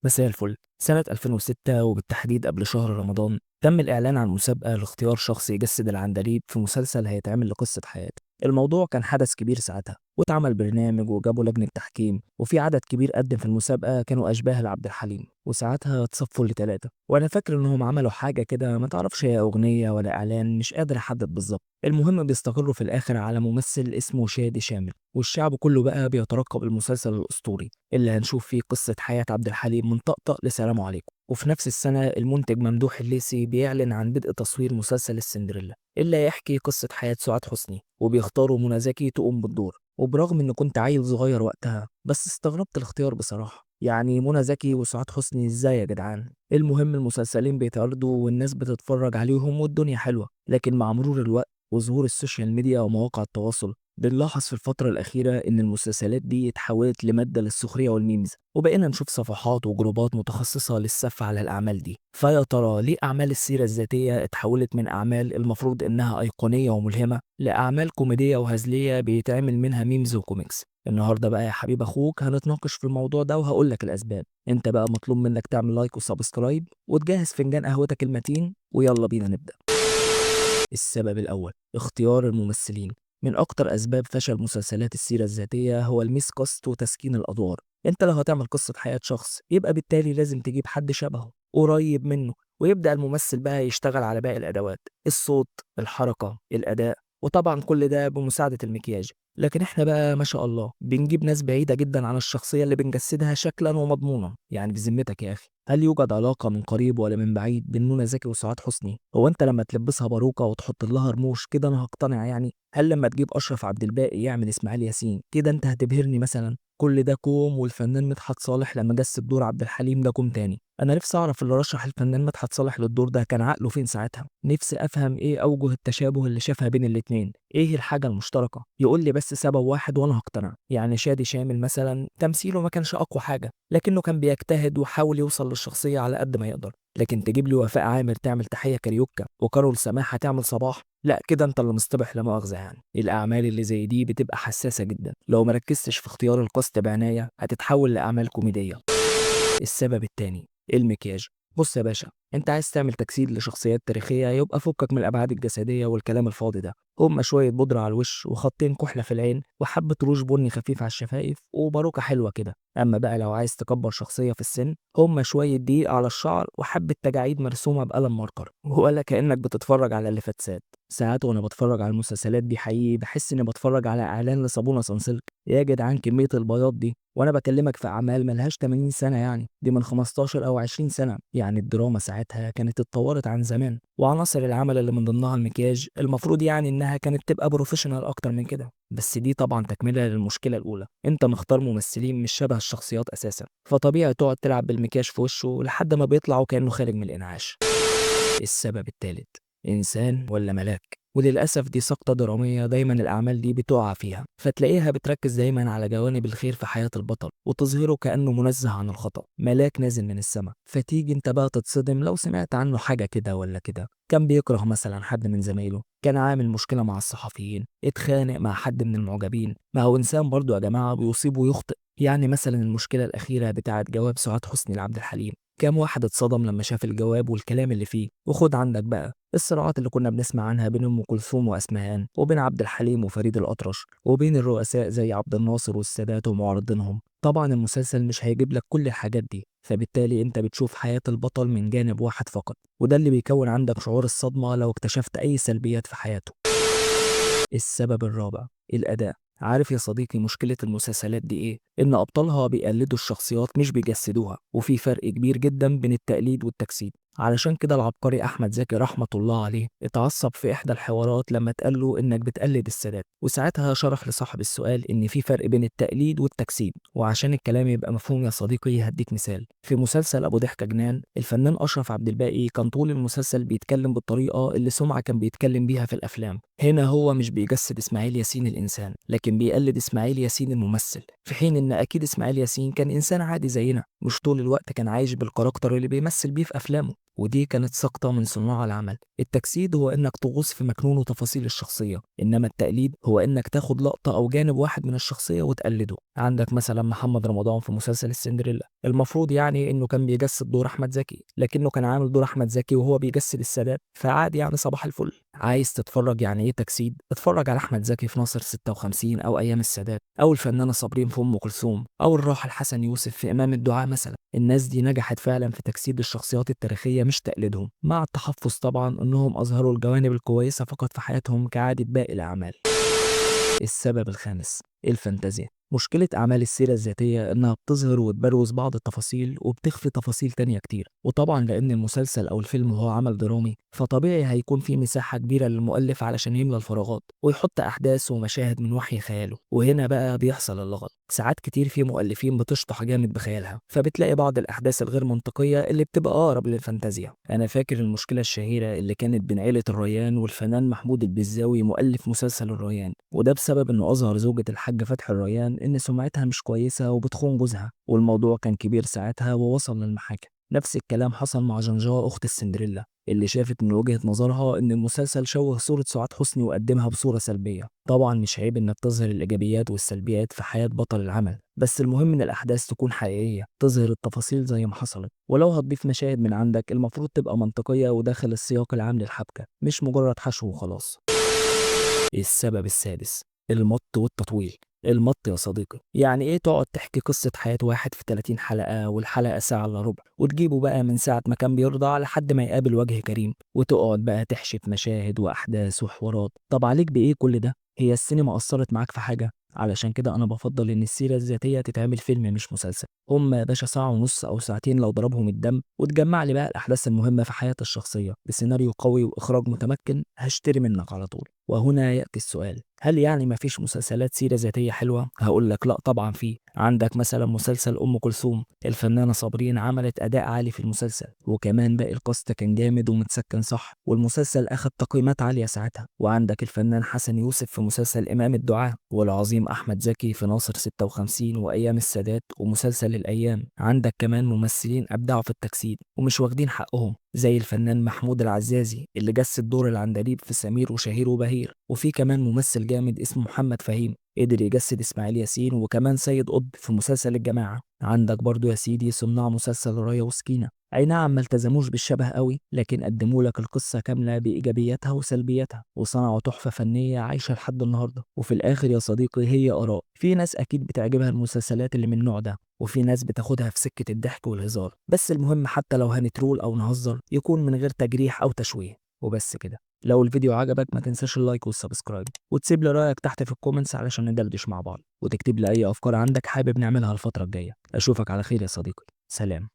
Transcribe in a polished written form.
مساء الفل. سنة 2006 وبالتحديد قبل شهر رمضان تم الإعلان عن مسابقة لاختيار شخص يجسد العندليب في مسلسل هيتعمل لقصة حياته. الموضوع كان حدث كبير ساعتها، واتعمل برنامج وجابوا لجنة تحكيم، وفي عدد كبير قدم في المسابقة كانوا أشباه لعبد الحليم، وساعتها اتصفوا لتلاتة. وأنا فاكر إنهم عملوا حاجة كده ما تعرفش هي أغنية ولا إعلان، مش قادر أحدد بالظبط. المهم بيستقروا في الآخر على ممثل اسمه شادي شامل، والشعب كله بقى بيترقب المسلسل الأسطوري اللي هنشوف فيه قصة حياة عبد الحليم من طقطق لسلام عليكم. وفي نفس السنة المنتج ممدوح الليثي بيعلن عن بدء تصوير مسلسل السندريلا اللي هيحكي قصة حياة سعاد حسني، وبيختاروا منى زكي تقوم بالدور. وبرغم إن كنت عيل صغير وقتها بس استغربت الاختيار بصراحة، يعني منى زكي وسعاد حسني ازاي يا جدعان؟ المهم المسلسلين بيتعرضوا والناس بتتفرج عليهم والدنيا حلوة، لكن مع مرور الوقت وظهور السوشيال ميديا ومواقع التواصل بنلاحظ في الفترة الأخيرة إن المسلسلات دي اتحولت لمادة للسخرية والميمز، وبقينا نشوف صفحات وجروبات متخصصة للسف على الأعمال دي. فيا ترى ليه أعمال السيرة الذاتية اتحولت من أعمال المفروض إنها أيقونية وملهمة لأعمال كوميدية وهزلية بيتعمل منها ميمز وكوميكس؟ النهارده بقى يا حبيب أخوك هنتناقش في الموضوع ده وهقول لك الأسباب. أنت بقى مطلوب منك تعمل لايك وسبسكرايب وتجهز فنجان قهوتك المتين، ويلا بينا نبدأ. السبب الأول: اختيار الممثلين. من أكتر أسباب فشل مسلسلات السيرة الذاتية هو الميسكاست وتسكين الأدوار. أنت لو هتعمل قصة حياة شخص يبقى بالتالي لازم تجيب حد شبهه قريب منه، ويبدأ الممثل بقى يشتغل على باقي الأدوات: الصوت، الحركة، الأداء، وطبعا كل ده بمساعدة المكياج. لكن احنا بقى ما شاء الله بنجيب ناس بعيدة جدا عن الشخصية اللي بنجسدها شكلا ومضمونا. يعني بذمتك يا أخي، هل يوجد علاقة من قريب ولا من بعيد بين منى زكي وسعاد حسني؟ هو انت لما تلبسها باروكة وتحط لها رموش كده انا هقتنع يعني؟ هل لما تجيب اشرف عبد الباقي يعمل اسماعيل ياسين كده انت هتبهرني مثلا؟ كل ده كوم، والفنان مدحت صالح لما جسد دور عبد الحليم ده كوم تاني. انا نفسي اعرف اللي رشح الفنان مدحت صالح للدور ده كان عقله فين ساعتها. نفسي افهم ايه اوجه التشابه اللي شافها بين الاتنين، ايه الحاجة المشتركة؟ يقول لي بس سبب واحد وانا هقتنع. يعني شادي شامل مثلا تمثيله ما كانش اقوى حاجة، لكنه كان بيجتهد وحاول يوصل للشخصية على قد ما يقدر. لكن تجيب لي وفاء عامر تعمل تحية كاريوكا وكارول سماحة تعمل صباح؟ لا كده انت اللي مصطبح لا مؤاخذة. يعني الأعمال اللي زي دي بتبقى حساسة جدا، لو مركزتش في اختيار القصة بعناية هتتحول لأعمال كوميدية. السبب التاني: المكياج. بص يا باشا، انت عايز تعمل تجسيد لشخصيات تاريخية يبقى فكك من الأبعاد الجسدية والكلام الفاضي ده. هما شوية بودرة على الوش وخطين كحلة في العين وحبة روج بني خفيف على الشفايف وباروكة حلوة كده. أما بقى لو عايز تكبر شخصية في السن، هما شوية دقيق على الشعر وحبة تجاعيد مرسومة بقلم ماركر، ولا كأنك بتتفرج على اللي فاتسات. ساعات وانا بتفرج على المسلسلات دي حقيقي بحس اني بتفرج على اعلان لصابونه سانسيلك. يا جدعان كميه البياض دي، وانا بكلمك في اعمال ملهاش 80 سنه، يعني دي من 15 او 20 سنه. يعني الدراما ساعتها كانت اتطورت عن زمان، وعناصر العمل اللي من ضمنها المكياج المفروض يعني انها كانت تبقى بروفيشنال اكتر من كده. بس دي طبعا تكمله للمشكله الاولى: انت مختار ممثلين مش شبه الشخصيات اساسا، فطبيعي تقعد تلعب بالمكياج في وشه لحد ما بيطلع وكانه خارج من الانعاش. السبب الثالث: إنسان ولا ملاك. وللأسف دي سقطة درامية دايما الأعمال دي بتقع فيها، فتلاقيها بتركز دايما على جوانب الخير في حياة البطل وتظهره كأنه منزه عن الخطأ، ملاك نازل من السماء. فتيجي انت بقى تتصدم لو سمعت عنه حاجة كده ولا كده. كان بيكره مثلا حد من زمايله، كان عامل مشكلة مع الصحفيين، اتخانق مع حد من المعجبين. ما هو إنسان برضو يا جماعة، بيصيب ويخطئ. يعني مثلا المشكلة الأخيرة بتاعت جواب سعاد حسني لعبد الحليم، كام واحد اتصدم لما شاف الجواب والكلام اللي فيه. وخد عندك بقى الصراعات اللي كنا بنسمع عنها بين ام كلثوم واسمهان، وبين عبد الحليم وفريد الاطرش، وبين الرؤساء زي عبد الناصر والسادات ومعارضينهم. طبعا المسلسل مش هيجيب لك كل الحاجات دي، فبالتالي انت بتشوف حياة البطل من جانب واحد فقط، وده اللي بيكون عندك شعور الصدمة لو اكتشفت اي سلبيات في حياته. السبب الرابع: الأداء. عارف يا صديقي مشكلة المسلسلات دي إيه؟ إن أبطالها بيقلدوا الشخصيات مش بيجسدوها، وفي فرق كبير جدا بين التقليد والتجسيد. علشان كده العبقري أحمد زكي رحمة الله عليه اتعصب في إحدى الحوارات لما اتقال له إنك بتقلد السادات، وساعتها شرح لصاحب السؤال إن في فرق بين التقليد والتجسيد. وعشان الكلام يبقى مفهوم يا صديقي هديك مثال: في مسلسل أبو ضحكة جنان، الفنان أشرف عبد الباقي كان طول المسلسل بيتكلم بالطريقة اللي سمعة كان بيتكلم بيها في الأفلام. هنا هو مش بيجسد إسماعيل ياسين الإنسان، لكن بيقلد إسماعيل ياسين الممثل، في حين إن أكيد إسماعيل ياسين كان إنسان عادي زينا، مش طول الوقت كان عايش بالكاركتر اللي بيمثل بيه في أفلامه. ودي كانت سقطة من صناع العمل. التجسيد هو إنك تغوص في مكنون وتفاصيل الشخصية، إنما التقليد هو إنك تاخد لقطة أو جانب واحد من الشخصية وتقلده. عندك مثلا محمد رمضان في مسلسل السندريلا، المفروض يعني إنه كان بيجسد دور أحمد زكي، لكنه كان عامل دور أحمد زكي وهو بيجسد السادات، فعادي يعني صباح الفل. عايز تتفرج يعني إيه تجسيد؟ اتفرج على أحمد زكي في ناصر 56 أو أيام السادات، أو الفنانة صابرين في أم كلثوم، أو الراحل حسن يوسف في إمام الدعاء مثلا. الناس دي نجحت فعلا في تجسيد الشخصيات التاريخية مش تقليدهم، مع التحفظ طبعا إنهم أظهروا الجوانب الكويسة فقط في حياتهم كعادة باقي الأعمال. السبب الخامس، الفانتازيا. مشكلة أعمال السيرة الذاتية إنها بتظهر وتبروز بعض التفاصيل وبتخفي تفاصيل تانية كتير، وطبعا لأن المسلسل أو الفيلم هو عمل درامي فطبيعي هيكون في مساحة كبيرة للمؤلف علشان يملى الفراغات ويحط أحداث ومشاهد من وحي خياله. وهنا بقى بيحصل اللغط. ساعات كتير في مؤلفين بتشطح جامد بخيالها، فبتلاقي بعض الأحداث الغير منطقية اللي بتبقى أقرب للفانتازيا. أنا فاكر المشكلة الشهيرة اللي كانت بين عيلة الريان والفنان محمود البزاوي مؤلف مسلسل الريان، وده بسبب إنه أظهر زوجة الحاج فتحي الريان إن سمعتها مش كويسة وبتخون جوزها، والموضوع كان كبير ساعتها ووصل للمحاكم. نفس الكلام حصل مع جنجاه أخت السندريلا، اللي شافت من وجهة نظرها إن المسلسل شوه صورة سعاد حسني وقدمها بصورة سلبية. طبعا مش عيب إنك تظهر الإيجابيات والسلبيات في حياة بطل العمل، بس المهم إن الأحداث تكون حقيقية، تظهر التفاصيل زي ما حصلت، ولو هتضيف مشاهد من عندك المفروض تبقى منطقية وداخل السياق العام للحبكة، مش مجرد حشو وخلاص. السبب السادس، المط والتطويل. المط يا صديقي يعني ايه تقعد تحكي قصة حياة واحد في 30 حلقة والحلقة ساعة الا ربع، وتجيبه بقى من ساعة ما كان بيرضع لحد ما يقابل وجه كريم، وتقعد بقى تحشي في مشاهد واحداث وحوارات. طب عليك بايه كل ده؟ هي السينما اثرت معاك في حاجة؟ علشان كده انا بفضل ان السيرة الذاتية تتعمل فيلم مش مسلسل. هما يا باشا ساعة ونص او ساعتين لو ضربهم الدم، وتجمع لي بقى الاحداث المهمة في حياة الشخصية بسيناريو قوي واخراج متمكن، هشتري منك على طول. وهنا يأتي السؤال، هل يعني مفيش مسلسلات سيرة ذاتية حلوة؟ هقول لك لا طبعا في. عندك مثلا مسلسل أم كلثوم، الفنانة صابرين عملت أداء عالي في المسلسل، وكمان باقي الكاست كان جامد ومتسكن صح، والمسلسل أخد تقييمات عالية ساعتها. وعندك الفنان حسن يوسف في مسلسل إمام الدعاء، والعظيم أحمد زكي في ناصر 56 وأيام السادات ومسلسل الأيام. عندك كمان ممثلين أبدعوا في التجسيد ومش واخدين حقهم، زي الفنان محمود العزازي اللي جسد دور العندليب في سمير وشهير وبهير، وفي كمان ممثل جامد اسمه محمد فهيم قدر يجسد إسماعيل ياسين وكمان سيد قطب في مسلسل الجماعة. عندك برضو يا سيدي صناع مسلسل رايا وسكينة، أي نعم ما التزموش بالشبه قوي، لكن قدموا لك القصة كاملة بإيجابياتها وسلبياتها، وصنعوا تحفة فنية عايشة لحد النهاردة. وفي الآخر يا صديقي هي آراء، في ناس أكيد بتعجبها المسلسلات اللي من النوع ده، وفي ناس بتاخدها في سكة الضحك والهزار، بس المهم حتى لو هنترول أو نهزر يكون من غير تجريح أو تشويه. وبس كده. لو الفيديو عجبك ما تنساش اللايك والسبسكرايب، وتسيب لي رأيك تحت في الكومنتس علشان ندردش مع بعض، وتكتب لي أي أفكار عندك حابب نعملها الفترة الجاية. أشوفك على خير يا صديقي، سلام.